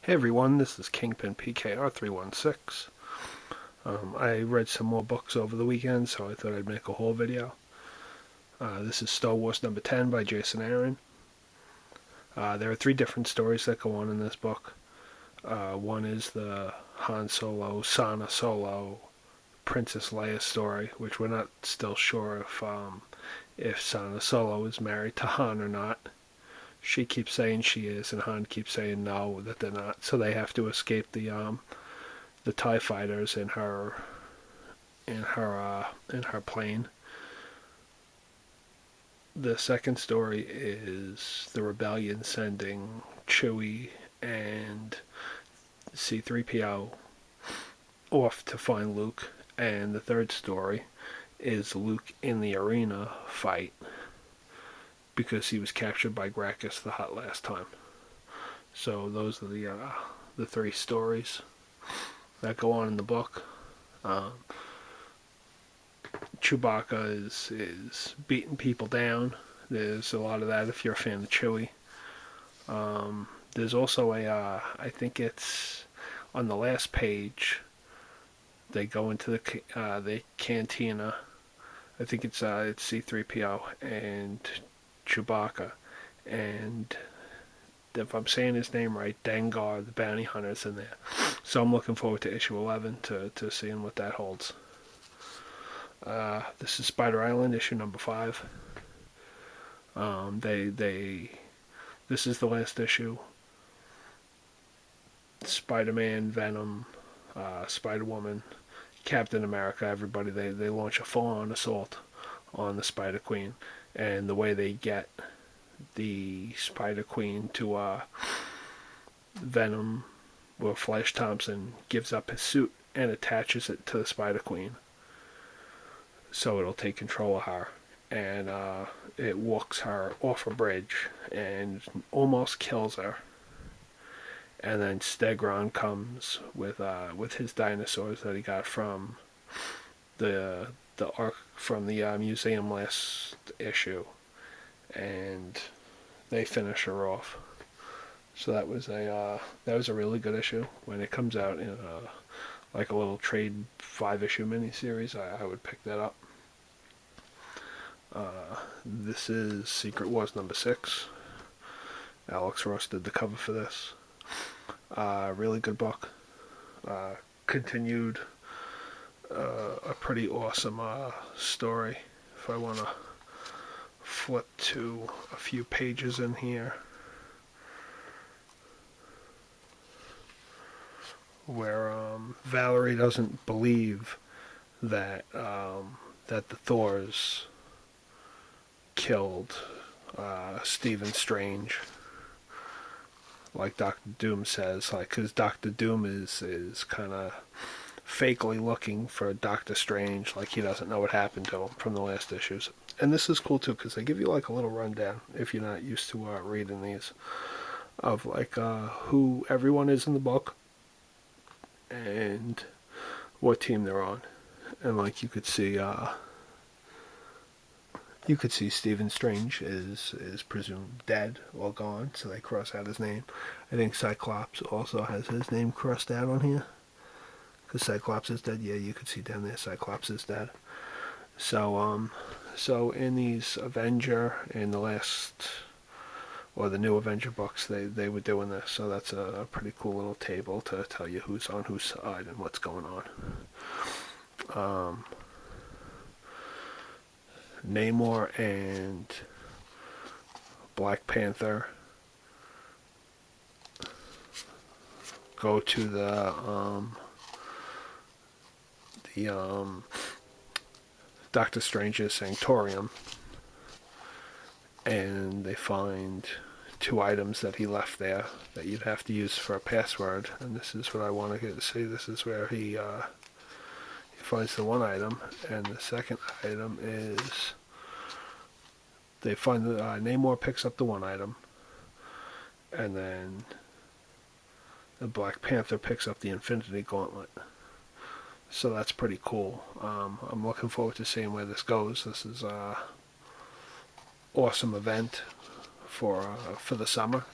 Hey everyone, this is Kingpin PKR316. I read some more books over the weekend, so I thought I'd make a whole video. This is Star Wars number 10 by Jason Aaron. There are three different stories that go on in this book. One is the Han Solo, Sana Solo, Princess Leia story, which we're not still sure if Sana Solo is married to Han or not. She keeps saying she is, and Han keeps saying no, that they're not. So they have to escape the TIE fighters in her plane. The second story is the rebellion sending Chewie and C-3PO off to find Luke, and the third story is Luke in the arena fight because he was captured by Gracchus the Hutt last time. So those are the three stories that go on in the book. Chewbacca is beating people down. There's a lot of that if you're a fan of Chewie. There's also I think it's on the last page. They go into the cantina. I think it's C-3PO and Chewbacca, and if I'm saying his name right, Dengar, the bounty hunter's in there. So I'm looking forward to issue 11 to seeing what that holds. This is Spider Island, issue number 5. This is the last issue. Spider-Man, Venom, Spider-Woman, Captain America, everybody, they launch a full-on assault on the Spider-Queen. And the way they get the Spider-Queen to Venom, where Flash Thompson gives up his suit and attaches it to the Spider-Queen, so it'll take control of her. And it walks her off a bridge and almost kills her. And then Stegron comes with his dinosaurs that he got from the arc from the museum last issue, and they finish her off. So that was a really good issue. When it comes out in like a little trade 5-issue miniseries, I would pick that up. This is Secret Wars number 6. Alex Ross did the cover for this. Really good book. Continued a pretty awesome story. If I want to flip to a few pages in here, where Valerie doesn't believe that that the Thors killed Stephen Strange, like Doctor Doom says, like, because Doctor Doom is kind of fakely looking for Doctor Strange, like he doesn't know what happened to him from the last issues. And this is cool too, because they give you like a little rundown, if you're not used to reading these, of like who everyone is in the book and what team they're on. And like you could see Stephen Strange is presumed dead or gone, so they cross out his name. I think Cyclops also has his name crossed out on here, because Cyclops is dead. Yeah, you could see down there Cyclops is dead. So in these Avenger, in the last, or the new Avenger books, they were doing this. So that's a pretty cool little table to tell you who's on whose side and what's going on. Namor and Black Panther go to the Doctor Strange's Sanctorium, and they find 2 items that he left there that you'd have to use for a password. And this is what I want to get to see. This is where he finds the one item, and the second item is they find that Namor picks up the one item, and then the Black Panther picks up the Infinity Gauntlet. So that's pretty cool. I'm looking forward to seeing where this goes. This is an awesome event for the summer.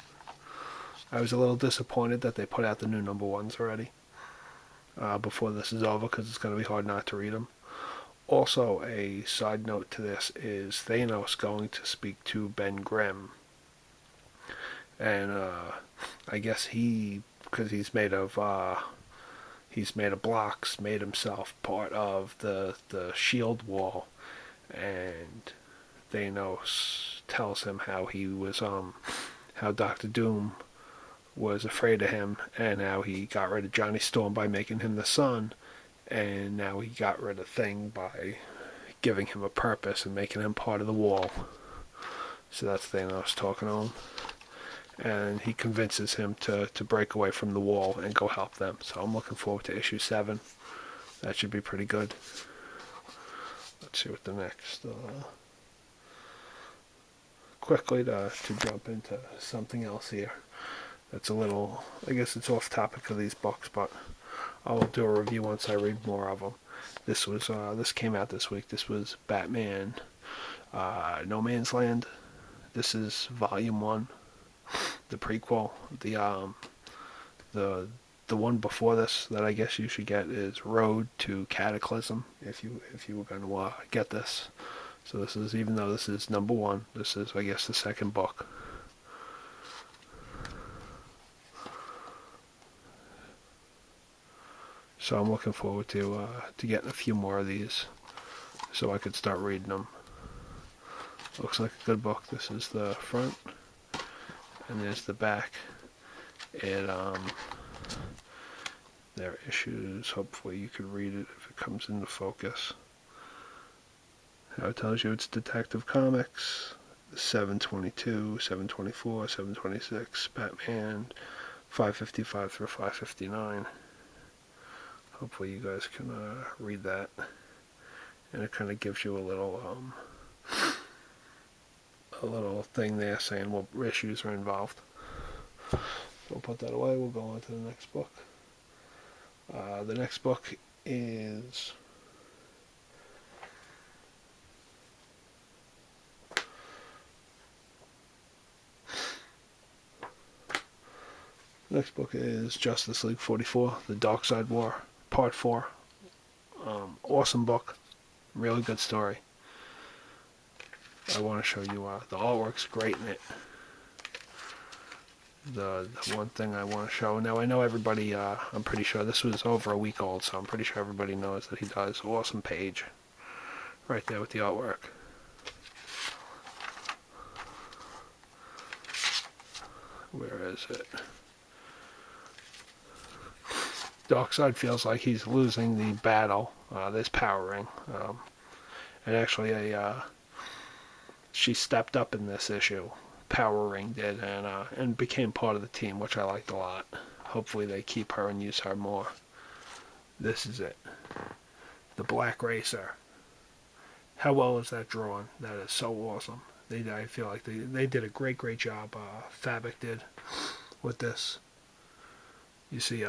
I was a little disappointed that they put out the new number ones already before this is over, because it's going to be hard not to read them. Also, a side note to this is Thanos going to speak to Ben Grimm, and I guess because he's made of blocks, made himself part of the shield wall, and Thanos tells him how Doctor Doom was afraid of him, and how he got rid of Johnny Storm by making him the Sun, and now he got rid of Thing by giving him a purpose and making him part of the wall. So that's Thanos talking to him, and he convinces him to break away from the wall and go help them. So I'm looking forward to issue 7. That should be pretty good. Let's see what the next... quickly to jump into something else here. That's a little... I guess it's off topic of these books, but I'll do a review once I read more of them. This came out this week. This was Batman No Man's Land. This is Volume 1, the prequel. The one before this that I guess you should get is Road to Cataclysm, if you were going to get this. So this is, even though this is number 1, this is, I guess, the second book. So I'm looking forward to getting a few more of these, so I could start reading them. Looks like a good book. This is the front, and there's the back. There are issues. Hopefully you can read it if it comes into focus. Now it tells you it's Detective Comics, 722, 724, 726, Batman, 555 through 559. Hopefully you guys can read that. And it kind of gives you a little thing there saying what issues are involved. We'll put that away. We'll go on to the next book. The next book is Justice League 44, The Darkseid War, Part 4. Awesome book. Really good story. I want to show you the artwork's great in it. The one thing I want to show, now I know everybody, I'm pretty sure this was over a week old, so I'm pretty sure everybody knows that he does awesome page right there with the artwork. Where is it? Darkseid feels like he's losing the battle. There's Power Ring. And actually, she stepped up in this issue. Power Ring did, and became part of the team, which I liked a lot. Hopefully they keep her and use her more. This is it. The Black Racer. How well is that drawn? That is so awesome. I feel like they did a great job. Fabric did with this. You see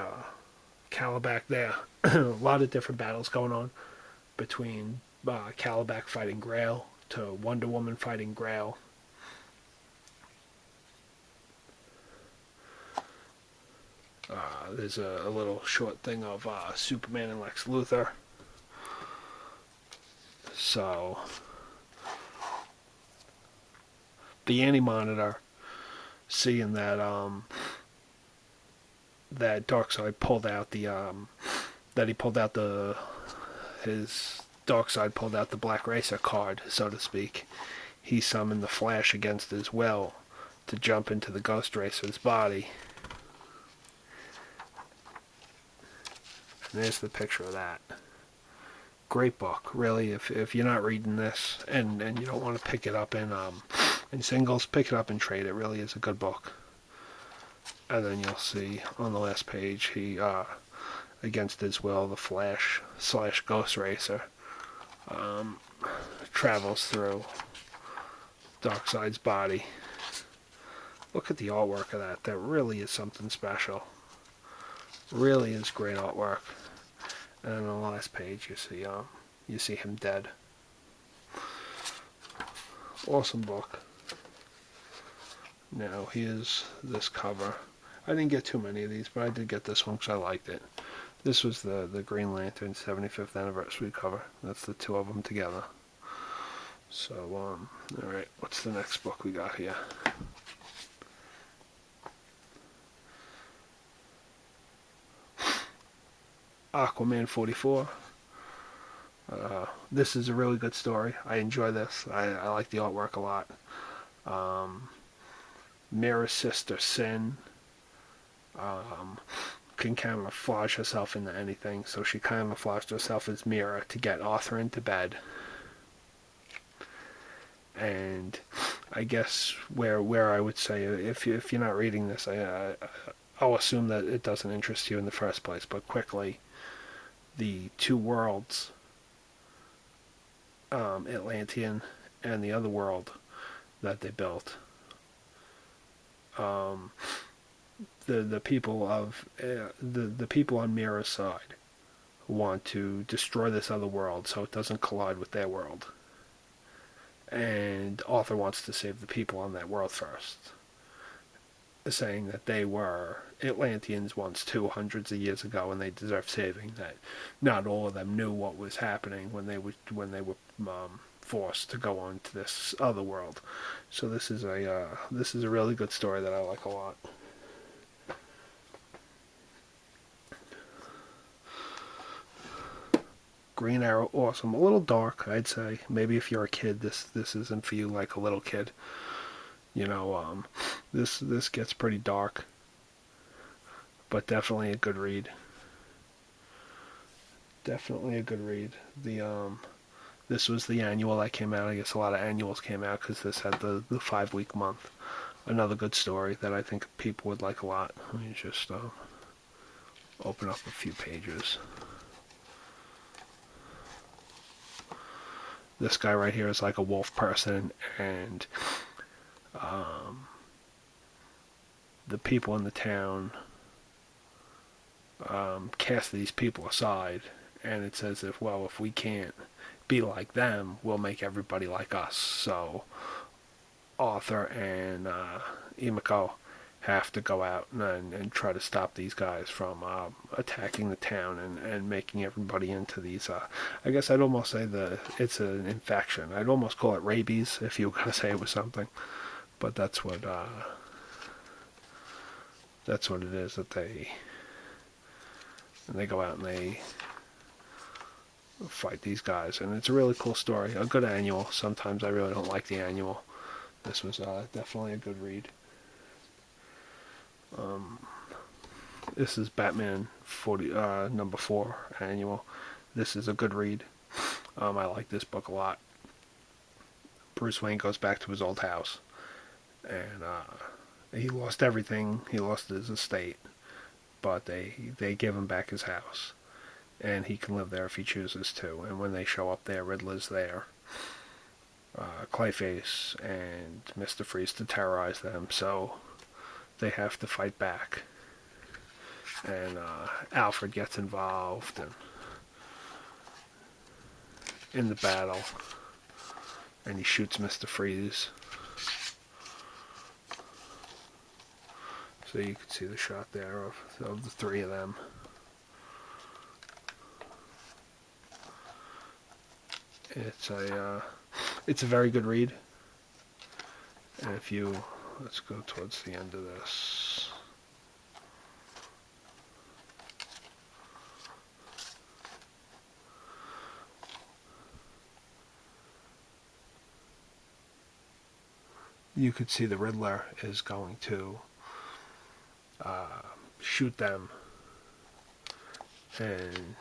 Calabac there. A lot of different battles going on between Calabac fighting Grail to Wonder Woman fighting Grail. There's a little short thing of Superman and Lex Luthor. So the Anti-Monitor, seeing that that Darkseid pulled out his Darkseid pulled out the Black Racer card, so to speak. He summoned the Flash against his will to jump into the Ghost Racer's body. And there's the picture of that. Great book, really. If you're not reading this and you don't want to pick it up in singles, pick it up and trade. It really is a good book. And then you'll see on the last page, he against his will, the Flash / Ghost Racer travels through Darkseid's body. Look at the artwork of that. That really is something special. Really is great artwork. And on the last page, you see him dead. Awesome book. Now here's this cover, I didn't get too many of these, but I did get this one because I liked it. This was the Green Lantern 75th anniversary cover. That's the two of them together. So, all right, what's the next book we got here? Aquaman 44. This is a really good story. I enjoy this. I like the artwork a lot. Mira's sister, Sin, can camouflage herself into anything, so she camouflaged herself as Mira to get Arthur into bed. And I guess where I would say, if you're not reading this, I'll assume that it doesn't interest you in the first place, but quickly, the two worlds, Atlantean and the other world that they built, the people of the people on Mira's side want to destroy this other world so it doesn't collide with their world, and Arthur wants to save the people on that world first, saying that they were Atlanteans once too, hundreds of years ago, and they deserve saving. That not all of them knew what was happening when they were forced to go on to this other world. So this is a really good story that I like a lot. Green Arrow, awesome. A little dark, I'd say. Maybe if you're a kid, this isn't for you, like a little kid. You know, this gets pretty dark, but definitely a good read. Definitely a good read. This was the annual that came out. I guess a lot of annuals came out because this had the 5-week month. Another good story that I think people would like a lot. Let me just open up a few pages. This guy right here is like a wolf person, and the people in the town cast these people aside, and it says if we can't be like them, we'll make everybody like us. So Arthur and Emiko have to go out and try to stop these guys from attacking the town and making everybody into these, I guess I'd almost say it's an infection. I'd almost call it rabies if you were going to say it was something. But that's what it is, that they go out and they fight these guys. And it's a really cool story. A good annual. Sometimes I really don't like the annual. This was definitely a good read. This is Batman 40 number 4 annual. This is a good read. I like this book a lot. Bruce Wayne goes back to his old house, and he lost everything. He lost his estate, but they give him back his house, and he can live there if he chooses to. And when they show up there, Riddler's there, Clayface and Mr. Freeze to terrorize them. So they have to fight back, and Alfred gets involved in the battle, and he shoots Mr. Freeze. So you can see the shot there of the three of them. It's a very good read, and if you let's go towards the end of this. You could see the Riddler is going to shoot them, and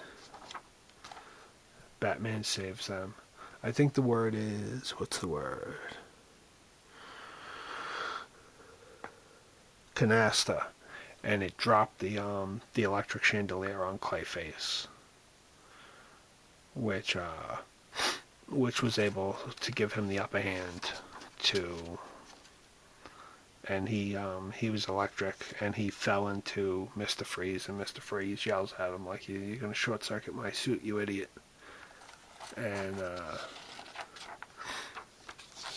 Batman saves them. I think the word is, what's the word? Canasta, and it dropped the electric chandelier on Clayface, which was able to give him the upper hand to. And he was electric, and he fell into Mr. Freeze, and Mr. Freeze yells at him like, "You're gonna short circuit my suit, you idiot!" And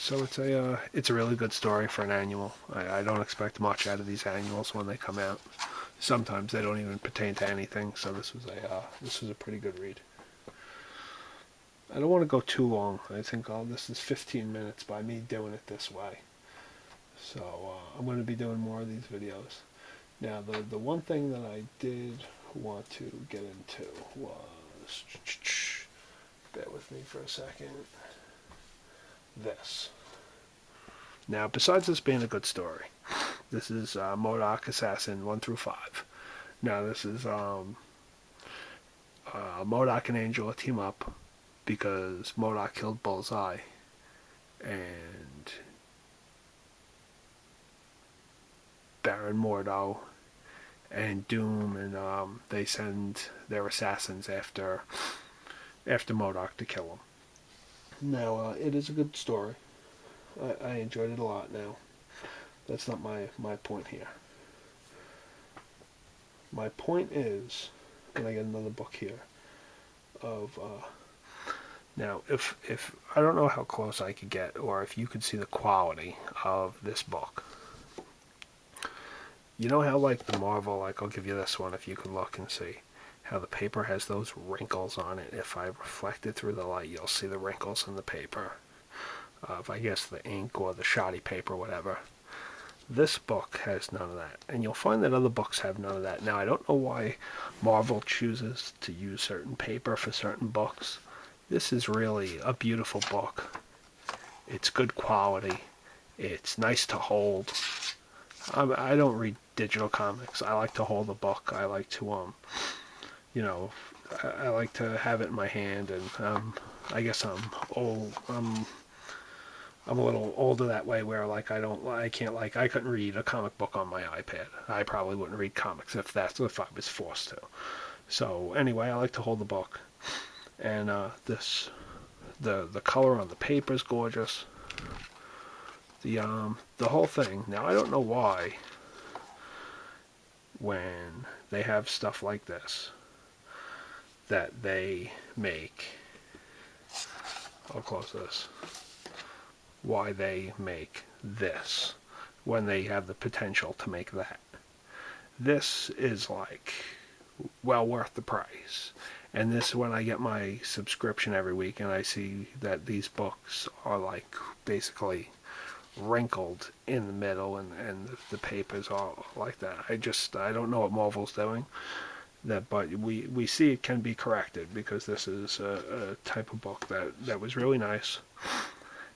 So it's a really good story for an annual. I don't expect much out of these annuals when they come out. Sometimes they don't even pertain to anything. So this was a pretty good read. I don't want to go too long. I think this is 15 minutes by me doing it this way. So I'm going to be doing more of these videos. Now the one thing that I did want to get into was, bear with me for a second, this. Now, besides this being a good story, this is MODOK Assassin 1 through 5. Now, this is MODOK and Angela team up because MODOK killed Bullseye, and Baron Mordo and Doom, and they send their assassins after MODOK to kill him. Now, it is a good story. I enjoyed it a lot. Now, that's not my point here. My point is, and I get another book here, of, now, if I don't know how close I could get, or if you could see the quality of this book. You know how, like, the Marvel, like, I'll give you this one if you can look and see how the paper has those wrinkles on it. If I reflect it through the light, you'll see the wrinkles in the paper of, I guess, the ink or the shoddy paper, whatever. This book has none of that, and you'll find that other books have none of that. Now, I don't know why Marvel chooses to use certain paper for certain books. This is really a beautiful book. It's good quality. It's nice to hold. I don't read digital comics. I like to hold a book. I like to, I like to have it in my hand, and I guess I'm old. I'm a little older that way, where like I couldn't read a comic book on my iPad. I probably wouldn't read comics if I was forced to. So anyway, I like to hold the book, and the color on the paper is gorgeous. The whole thing. Now, I don't know why when they have stuff like this that they make. I'll close this. Why they make this when they have the potential to make that. This is like well worth the price. And this, when I get my subscription every week and I see that these books are like basically wrinkled in the middle, and the papers are like that. I don't know what Marvel's doing. But we see it can be corrected, because this is a type of book that was really nice.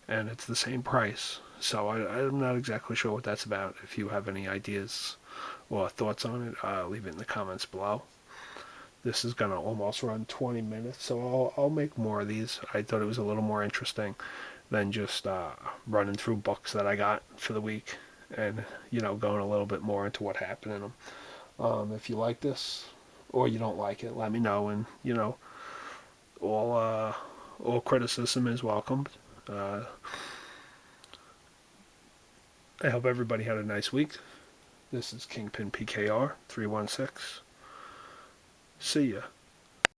And it's the same price. So I'm not exactly sure what that's about. If you have any ideas or thoughts on it, leave it in the comments below. This is going to almost run 20 minutes, so I'll make more of these. I thought it was a little more interesting than just running through books that I got for the week, and, going a little bit more into what happened in them. If you like this, or you don't like it, let me know, and, all criticism is welcomed. I hope everybody had a nice week. This is Kingpin PKR 316. See ya.